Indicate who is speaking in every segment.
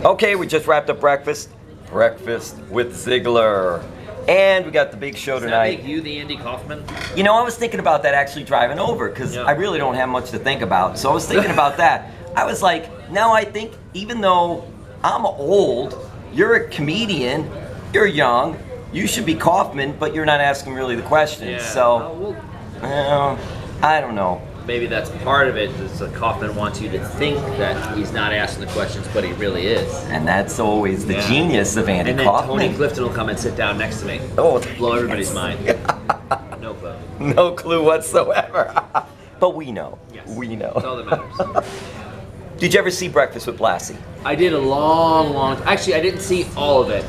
Speaker 1: Okay, we just wrapped up breakfast. Breakfast with Ziggler. And we got the big show tonight.
Speaker 2: Does that make you the Andy Kaufman?
Speaker 1: You know, I was thinking about that actually driving over because I really don't have much to think about. So I was thinking about that. I was like, now I think even though I'm old, you're a comedian, you're young, you should be Kaufman, but you're not asking really the questions.
Speaker 2: Yeah.
Speaker 1: So, I don't know.
Speaker 2: Maybe that's part of it. Is that Kaufman wants you to think that he's not asking the questions, but he really is.
Speaker 1: And that's always the genius of Andy Kaufman.
Speaker 2: And then Tony Clifton will come and sit down next to me.
Speaker 1: Oh,
Speaker 2: blow everybody's mind. No clue.
Speaker 1: No clue whatsoever. But we know.
Speaker 2: Yes.
Speaker 1: We know.
Speaker 2: That's all that matters.
Speaker 1: Did you ever see Breakfast with Blassie?
Speaker 2: I did a long actually, I didn't see all of it.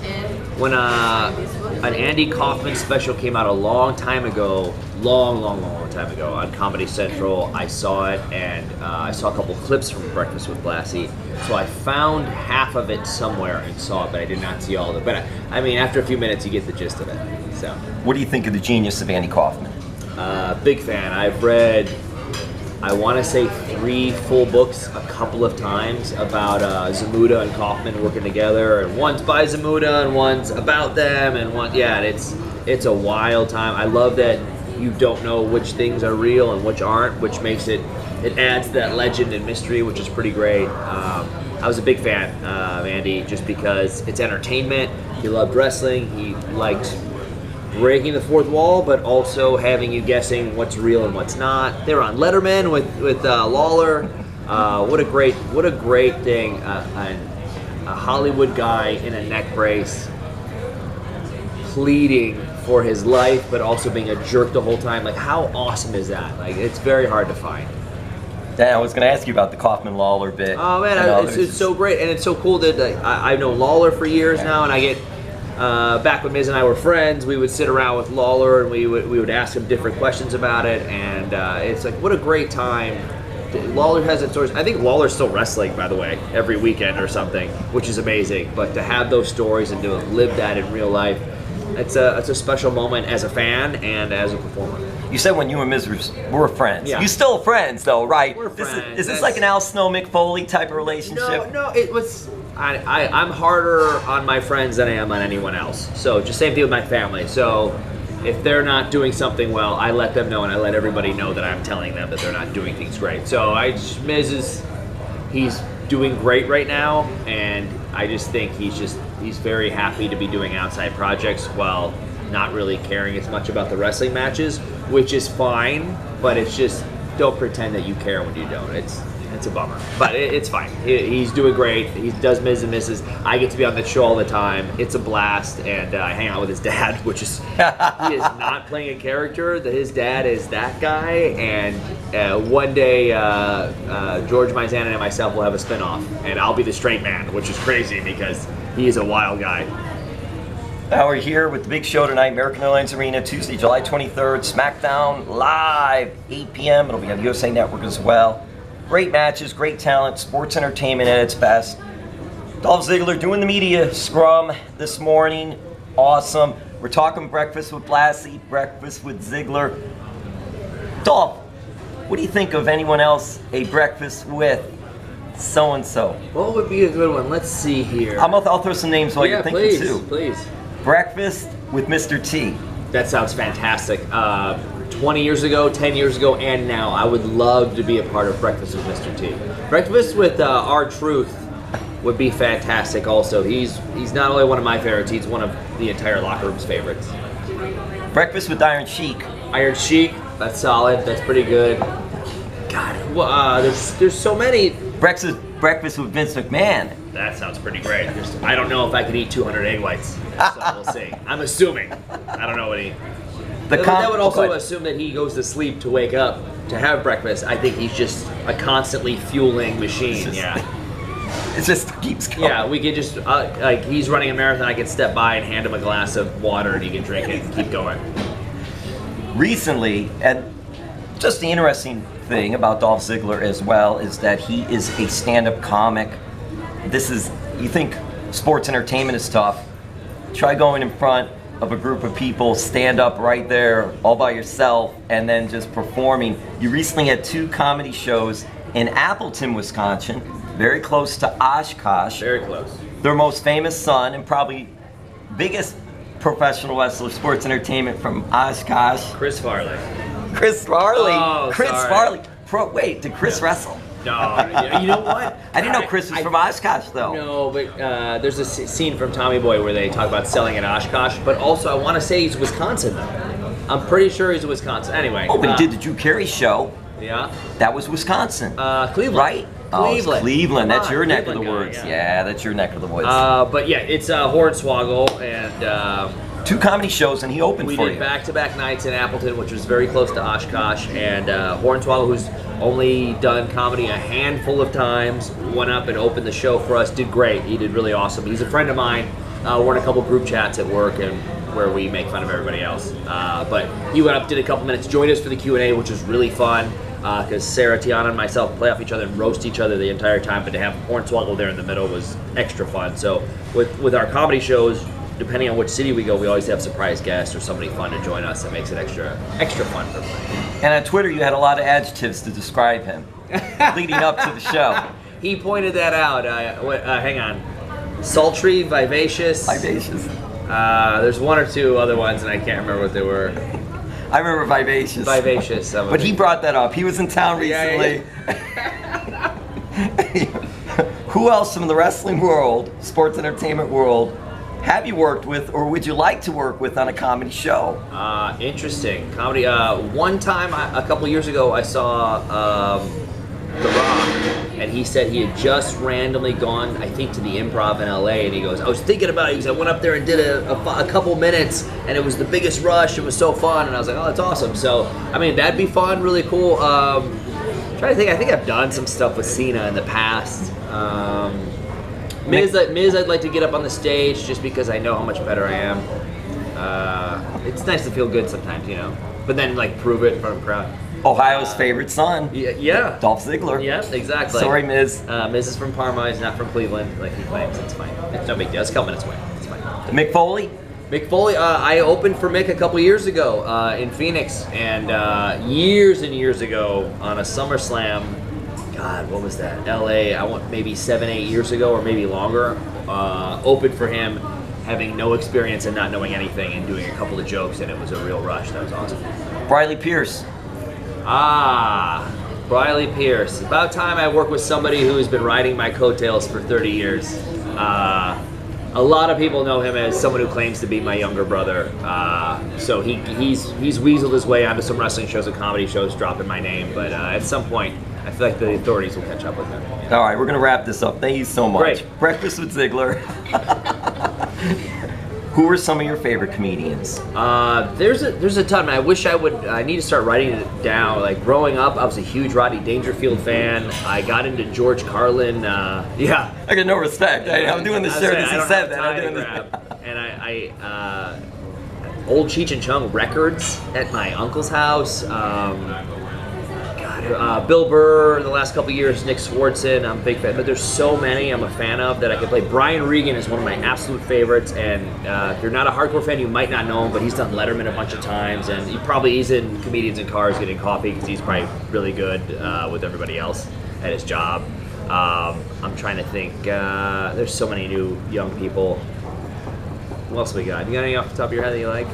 Speaker 2: When an Andy Kaufman special came out a long time ago, long time ago on Comedy Central, I saw it, and I saw a couple clips from Breakfast with Blassie. So I found half of it somewhere and saw it, but I did not see all of it. But I mean, after a few minutes, you get the gist of it. So.
Speaker 1: What do you think of the genius of Andy Kaufman?
Speaker 2: Big fan. I've read, I want to say 3 full books a couple of times about Zamuda and Kaufman working together, and one's by Zamuda and one's about them, and it's a wild time. I love that you don't know which things are real and which aren't, which makes it adds to that legend and mystery, which is pretty great. I was a big fan of Andy just because it's entertainment. He loved wrestling. He liked breaking the fourth wall, but also having you guessing what's real and what's not. They were on Letterman with Lawler. What a great thing. A Hollywood guy in a neck brace, pleading for his life, but also being a jerk the whole time. Like, how awesome is that? Like, it's very hard to find.
Speaker 1: Yeah, I was going to ask you about the Kaufman-Lawler bit.
Speaker 2: Oh man, it's so great, and it's so cool that I've known Lawler for years now, and I get. Back when Miz and I were friends, we would sit around with Lawler and we would ask him different questions about it, and it's like, what a great time. Lawler has its stories. I think Lawler's still wrestling, by the way, every weekend or something, which is amazing. But to have those stories and to live that in real life, it's a special moment as a fan and as a performer.
Speaker 1: You said when you and Miz were friends. Yeah. You still friends, though, right?
Speaker 2: We're friends.
Speaker 1: Is this like an Al Snow, Mick Foley type of relationship?
Speaker 2: No, it was. I'm harder on my friends than I am on anyone else. So just same thing with my family. So if they're not doing something well, I let them know, and I let everybody know that I'm telling them that they're not doing things great. So Miz he's doing great right now, and I just think he's very happy to be doing outside projects while not really caring as much about the wrestling matches, which is fine, but it's just, don't pretend that you care when you don't. It's a bummer, but it's fine. He's doing great. He does Miz and Misses. I get to be on the show all the time. It's a blast, and I hang out with his dad, which is, he is not playing a character. His dad is that guy, and one day George Mizana and myself will have a spinoff, and I'll be the straight man, which is crazy because he is a wild guy.
Speaker 1: Now we're here with the big show tonight, American Airlines Arena, Tuesday, July 23rd, SmackDown live, 8 p.m. It'll be on USA Network as well. Great matches, great talent, sports entertainment at its best. Dolph Ziggler doing the media scrum this morning. Awesome. We're talking Breakfast with Blassie, Breakfast with Ziggler. Dolph, what do you think of anyone else a breakfast with so-and-so?
Speaker 2: What would be a good one? Let's see here.
Speaker 1: I'll throw some names while you're thinking too.
Speaker 2: Please.
Speaker 1: Breakfast with Mr. T.
Speaker 2: That sounds fantastic. 20 years ago, 10 years ago, and now, I would love to be a part of Breakfast with Mr. T. Breakfast with R-Truth would be fantastic also. He's not only one of my favorites, he's one of the entire locker room's favorites.
Speaker 1: Breakfast with Iron Sheik.
Speaker 2: Iron Sheik, that's solid, that's pretty good. God, well, there's so many.
Speaker 1: Breakfast with Vince McMahon.
Speaker 2: That sounds pretty great. I don't know if I could eat 200 egg whites, so we'll see. I'm assuming. I don't know what he... That would also assume that he goes to sleep to wake up to have breakfast. I think he's just a constantly fueling machine.
Speaker 1: It just keeps going.
Speaker 2: Yeah, we could just, like, he's running a marathon, I could step by and hand him a glass of water and he can drink it and keep going.
Speaker 1: Recently, and just the interesting thing about Dolph Ziggler as well is that he is a stand-up comic. You think sports entertainment is tough. Try going in front of a group of people, stand up right there all by yourself, and then just performing. You recently had 2 comedy shows in Appleton, Wisconsin, very close to Oshkosh.
Speaker 2: Very close.
Speaker 1: Their most famous son and probably biggest professional wrestler, sports entertainment from Oshkosh.
Speaker 2: Chris Farley.
Speaker 1: Chris Farley.
Speaker 2: Oh,
Speaker 1: Chris
Speaker 2: sorry.
Speaker 1: Farley. Wait, did Chris wrestle?
Speaker 2: No, you know what?
Speaker 1: I didn't know Chris was from Oshkosh, though.
Speaker 2: No, but there's a scene from Tommy Boy where they talk about selling in Oshkosh, but also I want to say he's Wisconsin, though. I'm pretty sure he's Wisconsin. Anyway.
Speaker 1: Oh, but he did the Drew Carey show.
Speaker 2: Yeah.
Speaker 1: That was Wisconsin.
Speaker 2: Cleveland.
Speaker 1: Right? Oh, it's Cleveland. That's your neck of the
Speaker 2: Cleveland
Speaker 1: woods.
Speaker 2: guy,
Speaker 1: Yeah, that's your neck of the woods.
Speaker 2: But yeah, it's Hornswoggle, and
Speaker 1: 2 comedy shows, and he opened
Speaker 2: we
Speaker 1: for
Speaker 2: did
Speaker 1: you.
Speaker 2: back-to-back nights in Appleton, which was very close to Oshkosh, and Hornswoggle, who's only done comedy a handful of times, went up and opened the show for us, did great. He did really awesome. He's a friend of mine. We're in a couple group chats at work and where we make fun of everybody else. But he went up, did a couple minutes, joined us for the Q&A, which was really fun, because Sarah, Tiana, and myself play off each other and roast each other the entire time, but to have Hornswoggle there in the middle was extra fun. So with our comedy shows, depending on which city we go, we always have surprise guests or somebody fun to join us. That makes it extra fun for everybody.
Speaker 1: And on Twitter, you had a lot of adjectives to describe him leading up to the show.
Speaker 2: He pointed that out. Hang on. Sultry, vivacious.
Speaker 1: Vivacious.
Speaker 2: There's 1 or 2 other ones, and I can't remember what they were.
Speaker 1: I remember vivacious.
Speaker 2: Vivacious.
Speaker 1: But he brought that up. He was in town recently.
Speaker 2: Yeah.
Speaker 1: Who else from the wrestling world, sports entertainment world, have you worked with or would you like to work with on a comedy show?
Speaker 2: Interesting. Comedy. One time, a couple years ago, I saw The Rock, and he said he had just randomly gone, I think, to the Improv in LA, and he goes, I was thinking about it, because I went up there and did a couple minutes, and it was the biggest rush, it was so fun, and I was like, oh, that's awesome. So, I mean, that'd be fun, really cool. Trying to think, I think I've done some stuff with Cena in the past. Miz, I'd like to get up on the stage just because I know how much better I am. It's nice to feel good sometimes, you know, but then like prove it in front of a crowd.
Speaker 1: Ohio's favorite son.
Speaker 2: Yeah.
Speaker 1: Dolph Ziggler.
Speaker 2: Yeah, exactly.
Speaker 1: Sorry, Miz.
Speaker 2: Miz is from Parma. He's not from Cleveland, like he claims. It's fine. It's no big deal. It's a couple minutes away. It's fine.
Speaker 1: Mick Foley.
Speaker 2: Mick Foley. I opened for Mick a couple years ago in Phoenix, and years and years ago on a SummerSlam. God, what was that? LA. I want maybe 7, 8 years ago, or maybe longer. Opened for him, having no experience and not knowing anything, and doing a couple of jokes, and it was a real rush. That was awesome.
Speaker 1: Briley Pierce.
Speaker 2: Briley Pierce. About time I work with somebody who has been riding my coattails for 30 years. A lot of people know him as someone who claims to be my younger brother. So he's weaseled his way onto some wrestling shows and comedy shows, dropping my name. But at some point, I feel like the authorities will catch up with him.
Speaker 1: All right, we're going to wrap this up. Thank you so much.
Speaker 2: Great.
Speaker 1: Breakfast with Ziggler. Who are some of your favorite comedians?
Speaker 2: There's a ton. I wish I need to start writing it down. Like growing up, I was a huge Rodney Dangerfield fan. I got into George Carlin. Yeah.
Speaker 1: I got no respect. I'm doing this show because he said that.
Speaker 2: I'm doing this. And I old Cheech and Chong records at my uncle's house. Bill Burr the last couple years, Nick Swartzen, I'm a big fan, but there's so many I'm a fan of that I could play. Brian Regan is one of my absolute favorites, and if you're not a hardcore fan, you might not know him, but he's done Letterman a bunch of times, and he's in Comedians in Cars getting coffee because he's probably really good with everybody else at his job. I'm trying to think, there's so many new young people. What else we got? You got any off the top of your head that you like?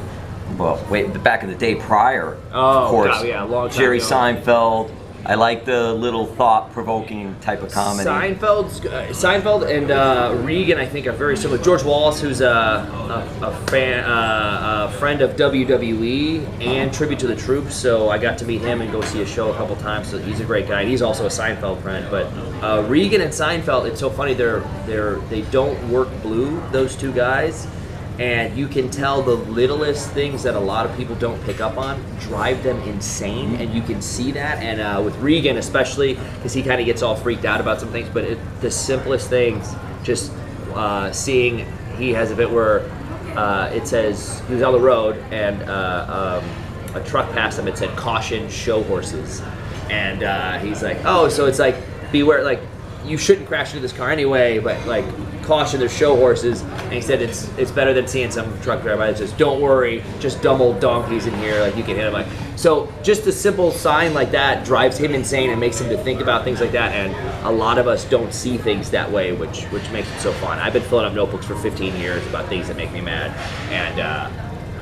Speaker 1: Well, wait, back in the day prior,
Speaker 2: Oh,
Speaker 1: of course,
Speaker 2: God, yeah, long time
Speaker 1: Jerry
Speaker 2: ago.
Speaker 1: Seinfeld. I like the little thought-provoking type of comedy.
Speaker 2: Seinfeld and Regan, I think, are very similar. George Wallace, who's a friend of WWE and Tribute to the Troops, so I got to meet him and go see a show a couple times. So he's a great guy. He's also a Seinfeld friend. But Regan and Seinfeld, it's so funny. They don't work blue. Those two guys. And you can tell the littlest things that a lot of people don't pick up on drive them insane, and you can see that. And with Regan especially, because he kind of gets all freaked out about some things, but the simplest things, just seeing, he has a bit where it says, he was on the road, and a truck passed him, it said, "Caution, show horses." And he's like, oh, so it's like, beware, like, you shouldn't crash into this car anyway, but like, caution, there's show horses. And he said it's better than seeing some truck driver that says, don't worry, just dumb old donkeys in here, like you can hit them. Like, So just a simple sign like that drives him insane and makes him to think about things like that. And a lot of us don't see things that way, which makes it so fun. I've been filling up notebooks for 15 years about things that make me mad, and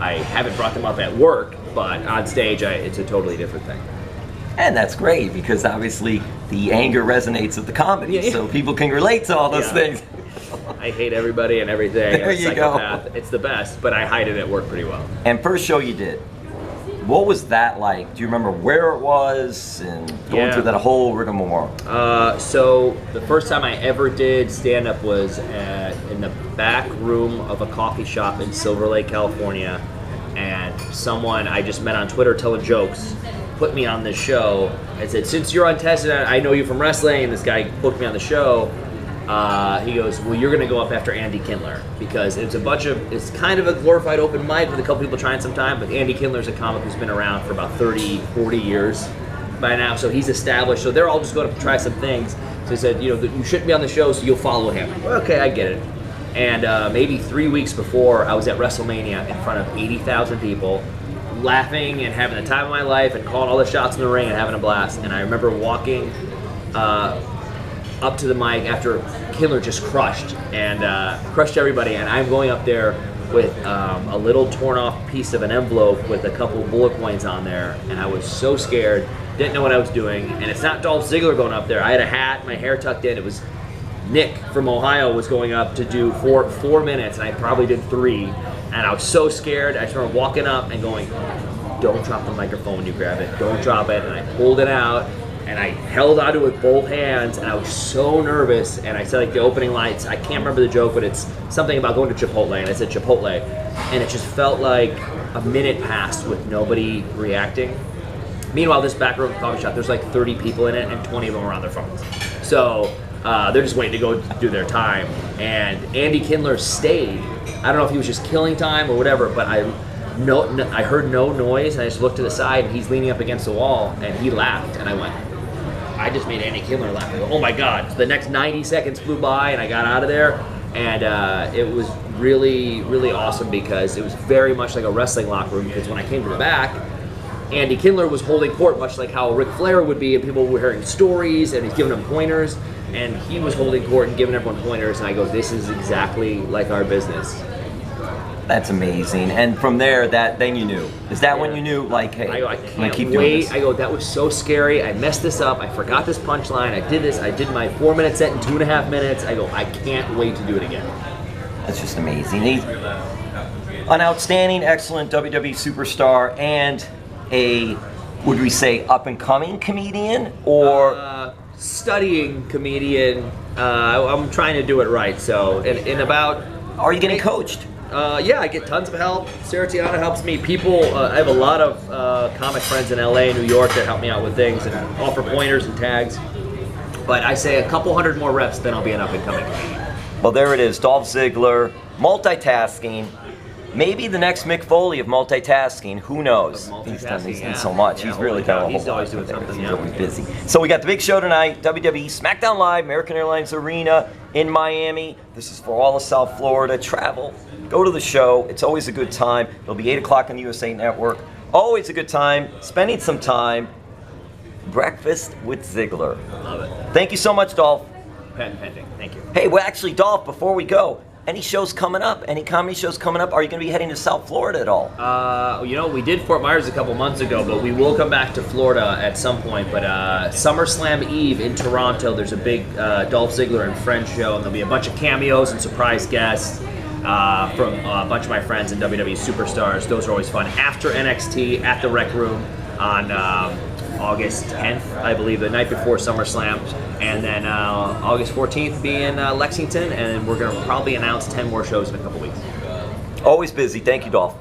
Speaker 2: I haven't brought them up at work, but on stage, it's a totally different thing.
Speaker 1: And that's great because obviously the anger resonates with the comedy, so people can relate to all those things.
Speaker 2: I hate everybody and everything.
Speaker 1: There you go.
Speaker 2: It's the best, but I hide it at work pretty well.
Speaker 1: And first show you did, what was that like? Do you remember where it was and going through that whole rigmarole?
Speaker 2: So the first time I ever did stand-up was in the back room of a coffee shop in Silver Lake, California, and someone I just met on Twitter telling jokes put me on this show and said, since you're untested, I know you from wrestling, and this guy booked me on the show. He goes, well, you're going to go up after Andy Kindler, because it's kind of a glorified open mic with a couple people trying sometime, but Andy Kindler's a comic who's been around for about 30, 40 years by now, so he's established, so they're all just going to try some things. So he said, you shouldn't be on the show, so you'll follow him. Well, okay, I get it. And maybe 3 weeks before, I was at WrestleMania in front of 80,000 people, laughing and having the time of my life and calling all the shots in the ring and having a blast. And I remember walking up to the mic after Kindler just crushed everybody, and I'm going up there with a little torn off piece of an envelope with a couple bullet points on there, and I was so scared, didn't know what I was doing. And it's not Dolph Ziggler going up there. I had a hat, my hair tucked in. It was Nick from Ohio was going up to do four minutes, and I probably did 3, and I was so scared. I just remember walking up and going, don't drop the microphone when you grab it, don't drop it. And I pulled it out, and I held onto it with both hands, and I was so nervous. And I said, like, the opening lines, I can't remember the joke, but it's something about going to Chipotle, and I said Chipotle, and it just felt like a minute passed with nobody reacting. Meanwhile, this back room coffee shop, there's like 30 people in it, and 20 of them are on their phones. So they're just waiting to go do their time. And Andy Kindler stayed. I don't know if he was just killing time or whatever, but I heard no noise, and I just looked to the side, and he's leaning up against the wall, and he laughed, and I went, I just made Andy Kindler laugh. I go, oh my God. So the next 90 seconds flew by, and I got out of there, and it was really, really awesome, because it was very much like a wrestling locker room, because when I came to the back, Andy Kindler was holding court, much like how Ric Flair would be, and people were hearing stories, and he's giving them pointers, and he was holding court and giving everyone pointers, and I go, this is exactly like our business.
Speaker 1: That's amazing. And from there, then you knew. Is that when you knew, like, hey,
Speaker 2: I
Speaker 1: can't
Speaker 2: keep
Speaker 1: doing this?
Speaker 2: I go, that was so scary. I messed this up. I forgot this punchline. I did this. I did my 4-minute set in 2.5 minutes. I go, I can't wait to do it again.
Speaker 1: That's just amazing. He's an outstanding, excellent WWE superstar and would we say, up-and-coming comedian, or
Speaker 2: studying comedian. I'm trying to do it right. So in about...
Speaker 1: Are you getting coached?
Speaker 2: Yeah, I get tons of help. Sarah Tiana helps me. I have a lot of comic friends in LA, New York that help me out with things and offer pointers and tags. But I say a couple hundred more reps, then I'll be an up-and-coming comedian.
Speaker 1: Well, there it is, Dolph Ziggler, multitasking. Maybe the next Mick Foley of multitasking. Who knows? He's done so much. He's really done a whole lot.
Speaker 2: He's always doing something.
Speaker 1: He's always busy. So we got the big show tonight, WWE SmackDown Live, American Airlines Arena in Miami. This is for all of South Florida. Travel, go to the show. It's always a good time. It'll be 8 o'clock on the USA Network. Always a good time. Spending some time. Breakfast with Ziggler.
Speaker 2: Love it.
Speaker 1: Thank you so much, Dolph.
Speaker 2: Patent pending. Thank you.
Speaker 1: Hey, well, actually, Dolph, before we go, any shows coming up? Any comedy shows coming up? Are you going to be heading to South Florida at all?
Speaker 2: We did Fort Myers a couple months ago, but we will come back to Florida at some point. But SummerSlam Eve in Toronto, there's a big Dolph Ziggler and Friends show, and there'll be a bunch of cameos and surprise guests from a bunch of my friends in WWE Superstars. Those are always fun. After NXT at the Rec Room on August 10th, I believe, the night before SummerSlam. And then August 14th be in Lexington, and we're going to probably announce 10 more shows in a couple weeks.
Speaker 1: Always busy. Thank you, Dolph.